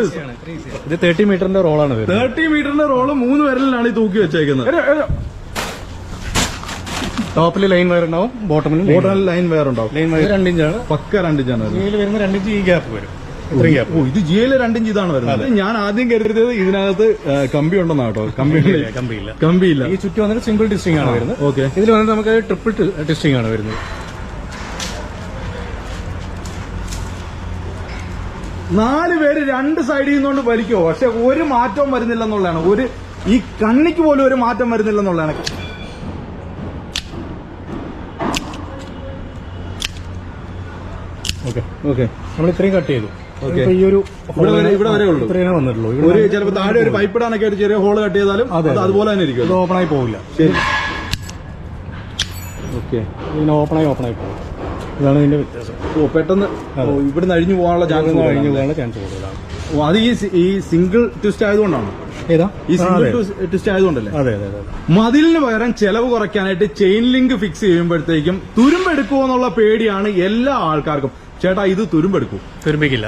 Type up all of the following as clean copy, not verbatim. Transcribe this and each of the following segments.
ഇത് 30 മീറ്ററിന്റെ റോളാണ്. 30 മീറ്ററിന്റെ റോള് 3 വിരലിലാണ് ഈ തൂക്കി വെച്ചേക്കുന്നത്. ടോപ്പിൽ ലൈൻ വയർ ഉണ്ടാവും, ബോട്ടമിൽ ലൈൻ വയർ ഉണ്ടാവും. ലൈൻ വയർ 2 ഇഞ്ചാണ്, പക്ക 2 ഇഞ്ചാണ് വരുന്ന 2 ഇഞ്ച് ഈ ഗ്യാപ്പ് വരും. ഇത് ജിയില് 2 ഇഞ്ച് ഇതാണ് വരുന്നത്. ഞാൻ ആദ്യം കരുതിയത് ഇതിനകത്ത് കമ്പി ഉണ്ടെന്നാ കേട്ടോ. കമ്പിയില്ല. ഈ ചുറ്റും വന്നിട്ട് സിംഗിൾ ടിസ്റ്റിംഗ് ആണ് വരുന്നത്. ഓക്കെ. ഇതിൽ വന്നിട്ട് നമുക്ക് ട്രിപ്പിൾ ടിസ്റ്റിംഗ് ആണ് വരുന്നത്. 4 പേര് 2 സൈഡിൽ നിന്നുകൊണ്ട് വലിക്കോ, പക്ഷെ ഒരു മാറ്റവും വരുന്നില്ലെന്നുള്ളതാണ്. ഈ കണ്ണിക്ക് പോലും ഒരു മാറ്റം വരുന്നില്ലെന്നുള്ളതാണ്. ഓക്കെ, നമ്മൾ ഇത്രയും കട്ട് ചെയ്തു. ഈ ഒരു ഇവിടെ വരെ ഉള്ളൂ, ഇത്രയും വന്നിട്ടുള്ളൂ. ചിലപ്പോൾ താഴെ ഒരു പൈപ്പ് ഇടാനൊക്കെ ഒരു ചെറിയ ഹോള് കട്ട് ചെയ്താലും അതുപോലെ തന്നെ ഇരിക്കും, ഓപ്പൺ ആയി പോകില്ല. ശരി, ഓക്കെ. ഇതിന് ഓപ്പൺ ആയി പോകും. ഇതാണ് ഇതിന്റെ വ്യത്യാസം. പെട്ടെന്ന് ഇവിടുന്ന് അഴിഞ്ഞു പോകാനുള്ള ചാൻസ് കൂടുതലാണ്. അത് ഈ സിംഗിൾ ട്വിസ്റ്റ് ആയതുകൊണ്ടാണ്. ഏതാ ഈ സിംഗിൾ ട്വിസ്റ്റ് ആയതുകൊണ്ടല്ലേ? അതെ. മതിലിന് പകരം ചെലവ് കുറയ്ക്കാനായിട്ട് ചെയിൻ ലിങ്ക് ഫിക്സ് ചെയ്യുമ്പോഴത്തേക്കും തുരുമ്പെടുക്കുമോ എന്നുള്ള പേടിയാണ് എല്ലാ ആൾക്കാർക്കും. ചേട്ടാ, ഇത് തുരുമ്പിക്കില്ല.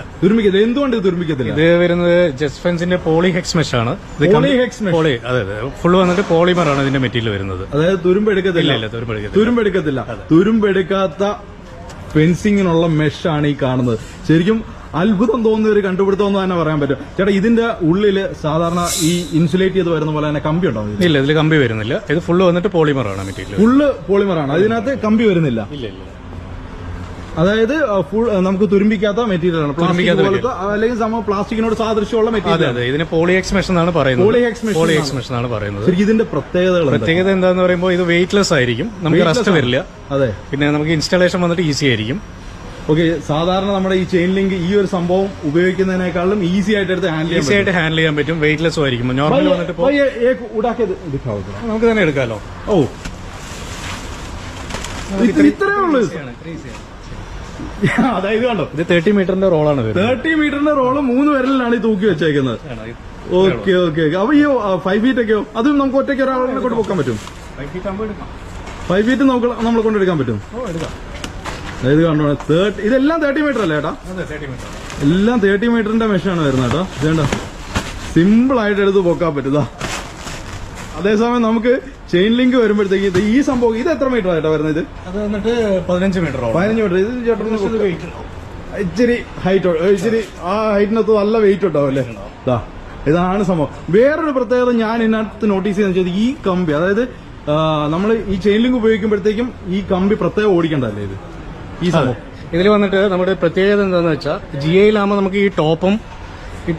എന്തുകൊണ്ട് ഇത് തുരുമ്പിക്കത്തില്ല? ഇത് വരുന്നത് ജസ്റ്റ് ഫെൻസിന്റെ പോളി ഹെക്സ് മെഷ് ആണ്. അതെ, ഫുള്ള് വന്നിട്ട് പോളിമർ ആണ് ഇതിന്റെ മെറ്റീരിയൽ വരുന്നത്. അതായത് തുരുമ്പെടുക്കത്തില്ല. തുരുമ്പെടുക്കാത്ത ഫെൻസിങ്ങിനുള്ള മെഷാണ് ഈ കാണുന്നത്. ശരിക്കും അത്ഭുതം തോന്നുന്ന ഒരു കണ്ടുപിടുത്തം എന്ന് തന്നെ പറയാൻ പറ്റും. ചേട്ടാ, ഇതിന്റെ ഉള്ളില് സാധാരണ ഈ ഇൻസുലേറ്റ് ചെയ്ത് വരുന്ന പോലെ തന്നെ കമ്പി ഉണ്ടാവും? ഇല്ല, ഇതിൽ കമ്പി വരുന്നില്ല. ഇത് ഫുള്ള് വന്നിട്ട് പോളിമർ ആണ് മെറ്റീരിയൽ. ഫുള്ള് പോളിമർ ആണ്, അതിനകത്ത് കമ്പി വരുന്നില്ല. ഇല്ല. അതായത് ഫുൾ നമുക്ക് തുരുമ്പിക്കാത്ത മെറ്റീരിയൽ ആണ്. അല്ലെങ്കിൽ പ്ലാസ്റ്റിക്കിനോട് സാദൃശ്യമുള്ള മെറ്റീരിയൽ. അതെ, ഇതിന് പോളി എക്സ് മെഷ് എന്നാണ് പറയുന്നത്. ഇതിന്റെ പ്രത്യേകത എന്താന്ന് പറയുമ്പോൾ ഇത് വെയിറ്റ്ലെസ് ആയിരിക്കും, നമുക്ക് റസ്റ്റ് വരില്ല. അതെ. പിന്നെ നമുക്ക് ഇൻസ്റ്റാളേഷൻ വന്നിട്ട് ഈസി ആയിരിക്കും. ഓക്കെ. സാധാരണ നമ്മുടെ ഈ ചെയിൻ ലിങ്ക് ഈ ഒരു സംഭവം ഉപയോഗിക്കുന്നതിനേക്കാളും ഈസി ആയിട്ട് എടുത്ത് ഹാൻഡിൽ ചെയ്യാൻ പറ്റും. വെയിറ്റ്ലെസ്സും ആയിരിക്കും. നോർമൽ വന്നിട്ട് നമുക്ക് തന്നെ എടുക്കാമല്ലോ. ഇത്രയേ ഉള്ളൂ. അതായത് കണ്ടോ, ഇത് 30 മീറ്ററിന്റെ റോളാണ്. 30 മീറ്ററിന്റെ റോള് 3 വിരലിലാണ് ഈ തൂക്കി വെച്ചേക്കുന്നത്. ഓക്കെ. അപ്പൊ ഈ 5 ഫീറ്റ് ഒക്കെയോ? അത് നമുക്ക് ഒറ്റയ്ക്ക് ഒരാളെ കൊണ്ട് പോക്കാൻ പറ്റും? 5 ഫീറ്റ് നമ്മളെ കൊണ്ടെടുക്കാൻ പറ്റും. അതായത് കണ്ടോ, ഇതെല്ലാം 30 മീറ്റർ അല്ലേ ചേട്ടാ? എല്ലാം 30 മീറ്ററിന്റെ മെഷാണ് വരുന്നത് കേട്ടോ. ഇതേണ്ട സിമ്പിൾ ആയിട്ട് എടുത്ത് പോക്കാൻ പറ്റുതാ. അതേസമയം നമുക്ക് ചെയിൻ ലിങ്ക് വരുമ്പോഴത്തേക്ക് ഈ സംഭവം ഇത് എത്ര മീറ്റർ ആയിട്ടാ വരുന്നത്? അത് വന്നിട്ട് 15 മീറ്റർ. 15 മീറ്റർ. ഇത് ചേട്ടൻ ഇച്ചിരി ഹൈറ്റ്, ഇച്ചിരി ആ ഹൈറ്റിനകത്ത് നല്ല വെയിറ്റ് ഉണ്ടാവും അല്ലേ? ഇതാണ് സംഭവം. വേറൊരു പ്രത്യേകത ഞാൻ ഇതിനകത്ത് നോട്ടീസ് ചെയ്യുന്ന വെച്ചാൽ ഈ കമ്പി, അതായത് നമ്മൾ ഈ ചെയിൻ ലിങ്ക് ഉപയോഗിക്കുമ്പോഴത്തേക്കും ഈ കമ്പി പ്രത്യേകം ഓടിക്കണ്ടല്ലേ ഇത്? ഈ സംഭവം ഇതിൽ വന്നിട്ട് നമ്മുടെ പ്രത്യേകത എന്താണെന്ന് വെച്ചാൽ ജിഐയിലാകുമ്പോൾ നമുക്ക് ഈ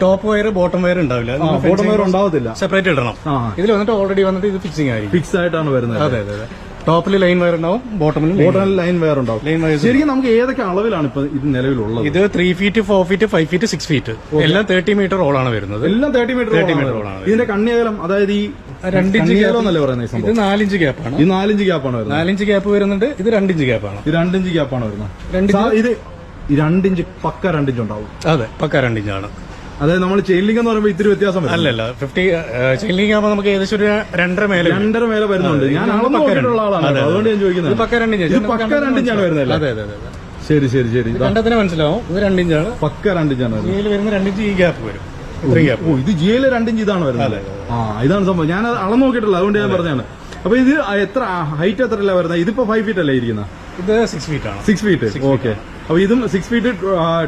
ടോപ്പ് വയർ ബോട്ടം വയർ ഉണ്ടാവില്ല. ബോട്ടം വയർ ഉണ്ടാവത്തില്ല, സെപ്പറേറ്റ് ഇടണം. ഇതിൽ വന്നിട്ട് ഓൾറെഡി വന്നിട്ട് ഇത് ഫിക്സിംഗ് ആയിരിക്കും. ഫിക്സ് ആയിട്ടാണ് വരുന്നത്. അതെ. ടോപ്പിൽ ലൈൻ വയർ ഉണ്ടാവും, ബോട്ടമിൽ ലൈൻ വയർ ഉണ്ടാവും. ശരിക്കും നമുക്ക് ഏതൊക്കെ അളവിലാണ് ഇപ്പൊ ഇത് നിലവിലുള്ളത്? ഇത് 3 ഫീറ്റ്, 4 ഫീറ്റ്, 5 ഫീറ്റ്, 6 ഫീറ്റ് എല്ലാം 30 മീറ്റർ റോളാണ് വരുന്നത്. എല്ലാം 30 മീറ്റർ റോളാണ്. ഇതിന്റെ കണ്ണിയകലം, അതായത് ഈ 2 ഇഞ്ച് എന്നല്ലേ പറയുന്നത്? ഇത് 4 ഇഞ്ച് ഗ്യാപ്പാണ്. ഈ 4 ഇഞ്ച് ഗ്യാപ്പാണ് വരുന്നത്. 4 ഇഞ്ച് ഗ്യാപ്പ് വരുന്നുണ്ട്. ഇത് 2 ഇഞ്ച് ഗ്യാപ്പാണ്. ഇത് 2 ഇഞ്ച് ഗ്യാപ്പാണ് വരുന്നത്. ഇത് 2 ഇഞ്ച് പക്ക 2 ഇഞ്ച് ഉണ്ടാവും. അതെ, പക്ക 2 ഇഞ്ചാണ്. അതായത് നമ്മൾ ചെയിൻ ലിങ്ക് എന്ന് പറയുമ്പോൾ ഇത്തിരി വ്യത്യാസം അല്ലല്ല. 50 ചെയിൻ ലിങ്ക് ആകുമ്പോൾ നമുക്ക് ഏകദേശം ഒരു 2.5 മേലെ വരുന്നുണ്ട്. ഞാൻ നോക്കിയിട്ടുള്ള ആളാണ്, അതുകൊണ്ട് ഞാൻ ചോദിക്കുന്നത്. പക്ക 2 ഇഞ്ച് വരുന്നത്. അതെ. ശരി. കണ്ടതിന് മനസ്സിലാവും. ഇത് 2 ഇഞ്ചാണ്, പക്ക 2 ഇഞ്ചാണ് വരുന്ന 2 ഇഞ്ച് ഈ ഗ്യാപ്പ് വരും. ഇത് ജിയില് 2 ഇഞ്ച് ഇതാണ് വരുന്നത്. ഇതാണ് സംഭവം. ഞാൻ അളന്ന് നോക്കിയിട്ടില്ല, അതുകൊണ്ട് ഞാൻ പറഞ്ഞാണ്. അപ്പൊ ഇത് എത്ര ഹൈറ്റ് എത്രയല്ല വരുന്നത്? ഇതിപ്പോ 5 ഫീറ്റ് അല്ലേ ഇരിക്കുന്നത്? ഇത് 6 ഫീറ്റ് ആണ്. 6 ഫീറ്റ്. ഓക്കെ. അപ്പൊ ഇതും 6 ഫീറ്റ്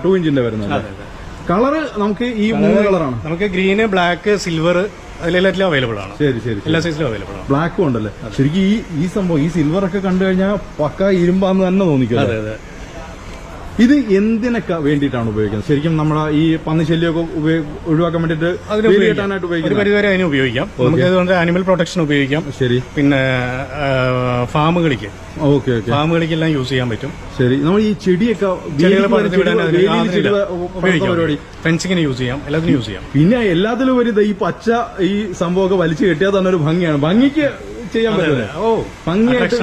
2 ഇഞ്ചിന്റെ വരുന്നത്. കളറ് നമുക്ക് ഈ 3 കളറാണ്. നമുക്ക് ഗ്രീന്, ബ്ലാക്ക്, സിൽവർ അതിലെല്ലാം അവൈലബിൾ ആണ്. ശരി. എല്ലാ സൈസിലും അവൈലബിൾ ആണ്. ബ്ലാക്കും ഉണ്ടല്ലേ? ശരിക്കും ഈ സംഭവം, ഈ സിൽവർ ഒക്കെ കണ്ടു കഴിഞ്ഞാൽ പക്ക ഇരുമ്പാന്ന് തന്നെ തോന്നിക്കും. അതെ. ഇത് എന്തിനൊക്കെ വേണ്ടിയിട്ടാണ് ഉപയോഗിക്കുന്നത്? ശരിക്കും നമ്മുടെ ഈ പന്നിശല്യമൊക്കെ ഒഴിവാക്കാൻ വേണ്ടിയിട്ട് ഒരു പരിധിവരെ അതിന് ഉപയോഗിക്കാം. നമുക്ക് അതുകൊണ്ട് ആനിമൽ പ്രൊട്ടക്ഷൻ ഉപയോഗിക്കാം. ശരി. പിന്നെ ഫാമുകളിക്കെല്ലാം യൂസ് ചെയ്യാൻ പറ്റും. ശരി. നമ്മൾ ഈ ചെടിയൊക്കെ ഫെൻസിങ്ങിന് യൂസ് ചെയ്യാം, എല്ലാത്തിനും യൂസ് ചെയ്യാം. പിന്നെ എല്ലാത്തിലും ഒരു ഈ പച്ച ഈ സംഭവമൊക്കെ വലിച്ചു കെട്ടിയാൽ തന്നെ ഒരു ഭംഗിയാണ്. ഭംഗിക്ക് ചെയ്യാൻ പറ്റില്ല. ഭംഗിയായിട്ട്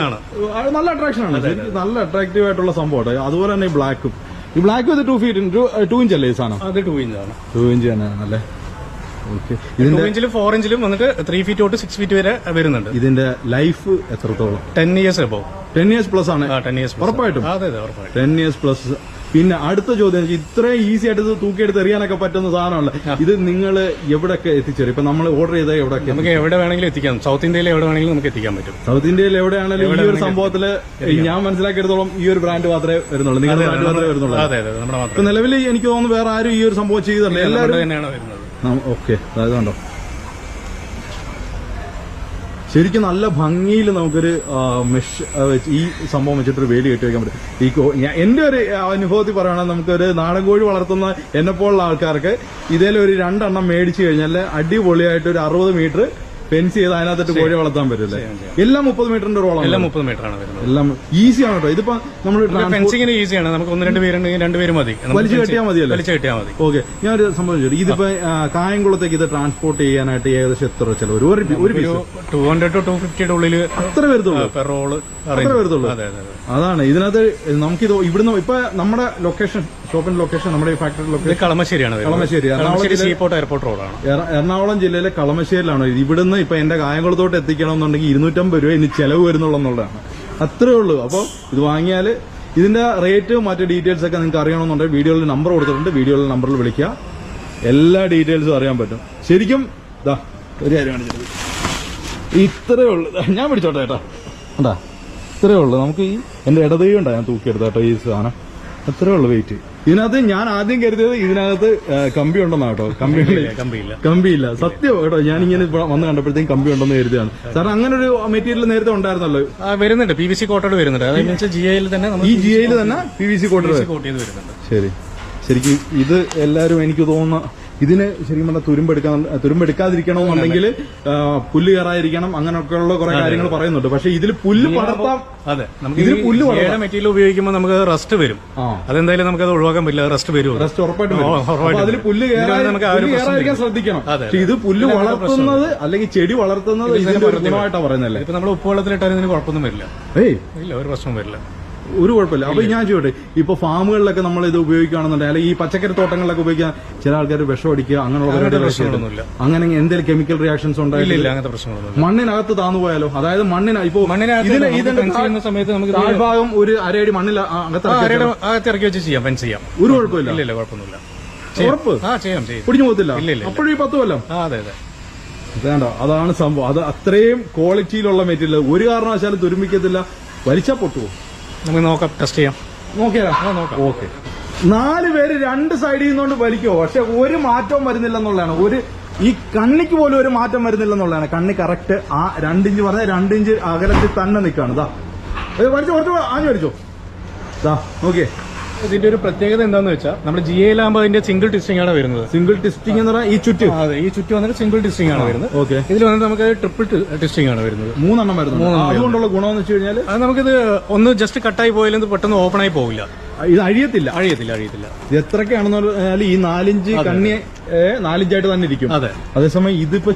നല്ല അട്രാക്ഷൻ ആണ്. നല്ല അട്രാക്റ്റീവ് ആയിട്ടുള്ള സംഭവം. അതുപോലെ തന്നെ ഈ ബ്ലാക്കും ഇത് 2 ഇഞ്ച് അല്ലേ ഈ സാധനം? അത് 2 ഇഞ്ചാണ്. 2 ഇഞ്ച് തന്നെയാണ് അല്ലേ? 2 ഇഞ്ചിലും 4 ഇഞ്ചിലും വന്നിട്ട് 3 ഫീറ്റ് തൊട്ട് 6 ഫീറ്റ് വരെ വരുന്നുണ്ട്. ഇതിന്റെ ലൈഫ് എത്രത്തോളം? 10 ഇയേഴ്സ് എബോവ്. 10 ഇയേഴ്സ് പ്ലസ് ആണ്. 10 ഇയേഴ്സ് ഉറപ്പായിട്ടും. 10 ഇയേഴ്സ് പ്ലസ് പിന്നെ അടുത്ത ചോദ്യം എന്ന് വെച്ചാൽ ഇത്രയും ഈസി ആയിട്ട് ഇത് തൂക്കിയെടുത്ത് എറിയാനൊക്കെ പറ്റുന്ന സാധനമല്ല. ഇത് നിങ്ങൾ എവിടെയൊക്കെ എത്തിച്ചേരും? ഇപ്പൊ നമ്മൾ ഓർഡർ ചെയ്താൽ എവിടെയൊക്കെ? നമുക്ക് എവിടെ വേണമെങ്കിലും എത്തിക്കാം. സൗത്ത് ഇന്ത്യയിൽ എവിടെ വേണമെങ്കിലും നമുക്ക് എത്തിക്കാൻ പറ്റും. സൗത്ത് ഇന്ത്യയിൽ എവിടെയാണെങ്കിലും ഈ ഒരു സംഭവത്തില് ഞാൻ മനസ്സിലാക്കിയെടുത്തോളം ഈ ഒരു ബ്രാൻഡ് മാത്രമേ വരുന്നുള്ളൂ, നിങ്ങളുടെ ബ്രാൻഡ് മാത്രമേ വരുന്നുള്ളൂ. അതെ അതെ, നമ്മുടെ മാത്രം. ഇപ്പൊ നിലവിൽ എനിക്ക് തോന്നുന്നു വേറെ ആരും ഈ ഒരു സംഭവം ചെയ്തല്ലേ, എല്ലാവരും തന്നെയാണ് വരുന്നത്. ഓക്കെ. അതായത് കണ്ടോ, ശരിക്കും നല്ല ഭംഗിയിൽ നമുക്കൊരു മെഷ് ഈ സംഭവം വെച്ചിട്ടൊരു വേലി കെട്ടി വെക്കാൻ പറ്റും. എന്റെ ഒരു അനുഭവത്തിൽ പറയുകയാണെങ്കിൽ നമുക്കൊരു നാടൻ കോഴി വളർത്തുന്ന എന്നെപ്പോലുള്ള ആൾക്കാർക്ക് ഇതേലൊരു 2 എണ്ണം മേടിച്ചു കഴിഞ്ഞാൽ അടിപൊളിയായിട്ട് ഒരു 60 മീറ്റർ ഫെൻസ് ചെയ്ത് അതിനകത്തിട്ട് കോഴി വളർത്താൻ പറ്റില്ലേ? എല്ലാം 30 മീറ്ററിന്റെ റോളം, എല്ലാം 30 മീറ്ററാണ് വരുന്നത്. എല്ലാം ഈസിയാണ് കേട്ടോ. ഇതിപ്പോ നമ്മൾ ഫെൻസിങ്ങിന് ഈസിയാണ്. നമുക്ക് 1-2 പേരുണ്ടെങ്കിൽ 2 പേര് മതി, വലിച്ചു കെട്ടിയാൽ മതിയല്ലോ. വലിച്ചു കെട്ടിയാൽ മതി. ഓക്കെ. ഞാനൊരു സംഭവം ചോദിച്ചു, ഇതിപ്പോ കായംകുളത്തേക്ക് ഇത് ട്രാൻസ്പോർട്ട് ചെയ്യാനായിട്ട് ഏകദേശം എത്ര ചെലവ്? ഒരു 200 to 250 ഉള്ളിൽ അത്ര വരുത്തുള്ളൂ, പെട്രോള് അത്ര വരുത്തുള്ളൂ. അതാണ് ഇതിനകത്ത് നമുക്കിത് ഇവിടുന്ന് ഇപ്പൊ നമ്മുടെ ലൊക്കേഷൻ, ഷോപ്പിന്റെ ലൊക്കേഷൻ, നമ്മുടെ ഈ ഫാക്ടറി ലൊക്കേഷൻ കളമശ്ശേരിയാണ്. കളമശ്ശേരി സീപോർട്ട് എയർപോർട്ട് റോഡാണ്. എറണാകുളം ജില്ലയിലെ കളമശ്ശേരിയിലാണ്. ഇവിടുന്ന് ഇപ്പൊ എന്റെ കായംകുളത്തോട്ട് എത്തിക്കണമെന്നുണ്ടെങ്കിൽ 250 രൂപ ഇനി ചെലവ് വരുന്നുള്ളതാണ്. അത്രേ ഉള്ളൂ. അപ്പോൾ ഇത് വാങ്ങിയാൽ ഇതിന്റെ റേറ്റ് മറ്റു ഡീറ്റെയിൽസ് ഒക്കെ നിങ്ങൾക്ക് അറിയണമെന്നുണ്ടെങ്കിൽ വീഡിയോയിൽ നമ്പർ കൊടുത്തിട്ടുണ്ട്, വീഡിയോയിലെ നമ്പറിൽ വിളിക്കുക, എല്ലാ ഡീറ്റെയിൽസും അറിയാൻ പറ്റും. ശരിക്കും ഇതാ ഒരു കാര്യം കാണിച്ചത് ഇത്രേ ഉള്ളൂ. ഞാൻ പിടിച്ചോട്ടെ ചേട്ടാ, എന്താ ഇത്രേ ഉള്ളൂ. നമുക്ക് ഈ എന്റെ ഇടതൈ ഉണ്ടാ ഞാൻ തൂക്കിയെടുത്ത കേട്ടോ ഈ സാധനം. അത്രേ ഉള്ളൂ വെയിറ്റ്. ഇതിനകത്ത് ഞാൻ ആദ്യം കരുതിയത് ഇതിനകത്ത് കമ്പി ഉണ്ടെന്നാ കേട്ടോ. കമ്പിയില്ല, സത്യം കേട്ടോ. ഞാനിങ്ങനെ വന്ന് കണ്ടപ്പോഴത്തേക്കും കമ്പി ഉണ്ടെന്ന് കരുതിയാണ്. സാർ അങ്ങനെ ഒരു മെറ്റീരിയൽ നേരത്തെ ഉണ്ടായിരുന്നല്ലോ? വരുന്നുണ്ട്, PVC കോട്ടഡ് വരുന്നുണ്ട്. അതായത് GI തന്നെ, ഈ GI തന്നെ PVC കോട്ടഡ് വരുന്നുണ്ട്. ശരി. ശരിക്കും ഇത് എല്ലാവരും എനിക്ക് തോന്നുന്ന ഇതിന് ശരിക്കും പറഞ്ഞാൽ തുരുമ്പെടുക്കാതിരിക്കണമെന്നുണ്ടെങ്കിൽ പുല്ല് കയറാതിരിക്കണം, അങ്ങനെയൊക്കെയുള്ള കുറെ കാര്യങ്ങൾ പറയുന്നുണ്ട്. പക്ഷെ ഇതിൽ പുല്ല് പടർത്താം. അതെ, ഇതിൽ പുല്ല് മെറ്റീരിയൽ ഉപയോഗിക്കുമ്പോൾ നമുക്ക് റസ്റ്റ് വരും. അതെന്തായാലും നമുക്ക് അത് ഒഴിവാക്കാൻ പറ്റില്ല, റസ്റ്റ് വരും. റസ്റ്റ് ഉറപ്പായിട്ടും അതിൽ പുല്ല് കയറാതിരിക്കാൻ ശ്രദ്ധിക്കണം. പക്ഷെ ഇത് പുല്ല് വളർത്തുന്നത് അല്ലെങ്കിൽ ചെടി വളർത്തുന്നത് ഇതിന്റെ ഒരു ഗുണമായിട്ടാണ് പറയുന്നല്ലേ. ഇപ്പൊ നമ്മൾ ഉപ്പുവെള്ളത്തിലിട്ടാലും ഇതിന് കുഴപ്പമൊന്നും വരില്ല. ഇല്ല, ഒരു പ്രശ്നം വരില്ല, ഒരു കുഴപ്പമില്ല. അപ്പൊ ഞാൻ ചോട്ടെ, ഇപ്പൊ ഫാമുകളിലൊക്കെ നമ്മൾ ഇത് ഉപയോഗിക്കുകയാണെന്നുണ്ടെങ്കിൽ അല്ലെങ്കിൽ ഈ പച്ചക്കറി തോട്ടങ്ങളിലൊക്കെ ഉപയോഗിക്കാൻ ചില ആൾക്കാർ വിഷം അടിക്കുക അങ്ങനെയുള്ള പ്രശ്നങ്ങളൊന്നുമില്ല. അങ്ങനെ എന്തെങ്കിലും കെമിക്കൽ റിയാക്ഷൻസ് ഉണ്ടായില്ല, അങ്ങനത്തെ പ്രശ്നങ്ങളൊന്നും. മണ്ണിനകത്ത് താന്നു പോയാലോ? അതായത് ഇപ്പൊ സമയത്ത് നമുക്ക് താഴ്ഭാഗം ഒരു അരയടി മണ്ണിൽ അകത്ത് ഇറക്കി വെച്ച് ചെയ്യാം, ഫെൻസ് ചെയ്യാം. ഒരു കുഴപ്പമില്ല. ഇല്ല, കുഴപ്പമൊന്നുമില്ല. ഉറപ്പ് ചെയ്യാം, പിടിഞ്ഞു പോകത്തില്ല. അപ്പോഴും ഈ 10 കൊല്ലം. അതെ അതെ, വേണ്ട. അതാണ് സംഭവം. അത് അത്രയും ക്വാളിറ്റിയിലുള്ള മെറ്റീരിയൽ. ഒരു കാരണവശാലും തുരുമ്പിക്കത്തില്ല, വലിച്ചാൽ പൊട്ടുവോ? നമുക്ക് നോക്കാം, ടെസ്റ്റ് ചെയ്യാം. നോക്കിയാ നോക്കാം. ഓക്കെ. 4 പേര് 2 സൈഡിൽ നിന്നുകൊണ്ട് വലിക്കോ, പക്ഷെ ഒരു മാറ്റവും വരുന്നില്ലെന്നുള്ളതാണ്. ഈ കണ്ണിക്ക് പോലും ഒരു മാറ്റം വരുന്നില്ലെന്നുള്ളതാണ്. കണ്ണി കറക്റ്റ് ആ 2 ഇഞ്ച് പറഞ്ഞാൽ 2 ഇഞ്ച് അകലത്തിൽ തന്നെ നിൽക്കുകയാണ്. ഇതാ വലിച്ചോ, കുറച്ച് ആഞ്ഞു വലിച്ചോ. ഇതാ നോക്കിയേ. ഇതിന്റെ ഒരു പ്രത്യേകത എന്താണെന്ന് വെച്ചാൽ നമ്മുടെ GI-ലാകുമ്പോൾ അതിന്റെ സിംഗിൾ ടിസ്റ്റിംഗ് ആണ് വരുന്നത്. സിംഗിൾ ടിസ്റ്റിംഗ് എന്ന് പറഞ്ഞാൽ ഈ ചുറ്റും, അതെ, ഈ ചുറ്റും വന്നിട്ട് സിംഗിൾ ടിസ്റ്റിംഗ് ആണ് വരുന്നത്. ഓക്കെ. ഇതിൽ വന്നിട്ട് നമുക്ക് ട്രിപ്പിൾ ടിസ്റ്റിംഗ് ആണ് വരുന്നത്. 3 എണ്ണം വരുന്നത്. അതുകൊണ്ടുള്ള ഗുണമെന്ന് വെച്ച് കഴിഞ്ഞാൽ അത് നമുക്കിത് ഒന്ന് ജസ്റ്റ് കട്ടായി പോയാലും പെട്ടെന്ന് ഓപ്പൺ ആയി പോകില്ല. ഇത് അഴിയത്തില്ല. ഇത് എത്രക്കാണെന്ന് പറഞ്ഞാൽ ഈ 4 ഇഞ്ച് കണ്ണി 4 ഇഞ്ചായിട്ട് തന്നെ ഇരിക്കും. അതെ. അതേസമയം ഇതിപ്പോ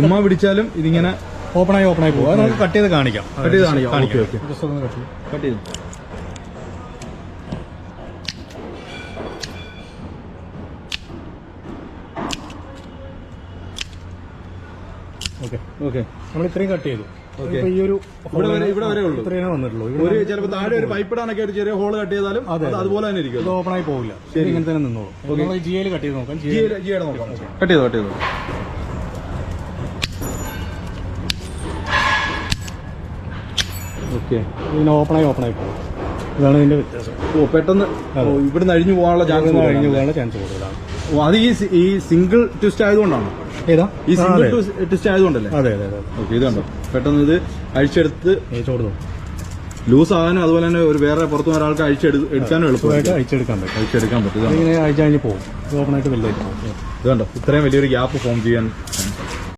ചുമ്മാ പിടിച്ചാലും ഇതിങ്ങനെ ഓപ്പൺ ആയി പോകും. അത് നമുക്ക് കട്ട് ചെയ്ത് കാണിക്കാം. ഓക്കെ കട്ട് ചെയ്ത്. ഓക്കെ. നമ്മൾ ഇത്രയും കട്ട് ചെയ്തു. ഈ ഒരു ഇവിടെ വരെ ഉള്ളൂ, ഇത്രയാണ് വന്നിട്ടുള്ളൂ. ഒരു ചിലപ്പോൾ താഴെ ഒരു പൈപ്പ് ഇടാനൊക്കെ ഒരു ചെറിയ ഹോള് കട്ട് ചെയ്താലും അതുപോലെ തന്നെ ഇരിക്കും. ഇത് ഓപ്പൺ ആയി പോകില്ല, ഇങ്ങനെ തന്നെ നിന്നോളൂ. GI-ൽ കട്ട് ചെയ്ത് നോക്കാം. GI-യുടെ നോക്കാം. കട്ട് ചെയ്തു. ഓക്കെ. ഇതിന് ഓപ്പൺ ആയി പോകും. ഇതാണ് ഇതിന്റെ വ്യത്യാസം. പെട്ടെന്ന് ഇവിടുന്ന് അഴിഞ്ഞു പോകാനുള്ള ചാൻസ് കൂടുതലാണ്. അത് ഈ സിംഗിൾ ട്വിസ്റ്റ് ആയതുകൊണ്ടാണ്. ഏതാ? ഈ സിംഗിൾ ട്വിസ്റ്റ് ആയതുകൊണ്ടല്ലേ? അതെ. ഓക്കെ. ഇത് കണ്ടോ, പെട്ടെന്ന് ഇത് അഴിച്ചെടുത്ത് ചോടുന്നു, ലൂസ് ആകാനും അതുപോലെ തന്നെ ഒരു വേറെ പുറത്തുനിന്ന് ഒരാൾക്ക് അഴിച്ചെടുക്കാനും എളുപ്പമായിട്ട് അഴിച്ചെടുക്കാൻ പറ്റും. ഇങ്ങനെ അഴിച്ചു കഴിഞ്ഞ് പോകും. ഓപ്പൺ ആയിട്ട് വലുതായിട്ട് പോകും. ഇത് കണ്ടോ, ഇത്രയും വലിയൊരു ഗ്യാപ്പ് ഫോം ചെയ്യാൻ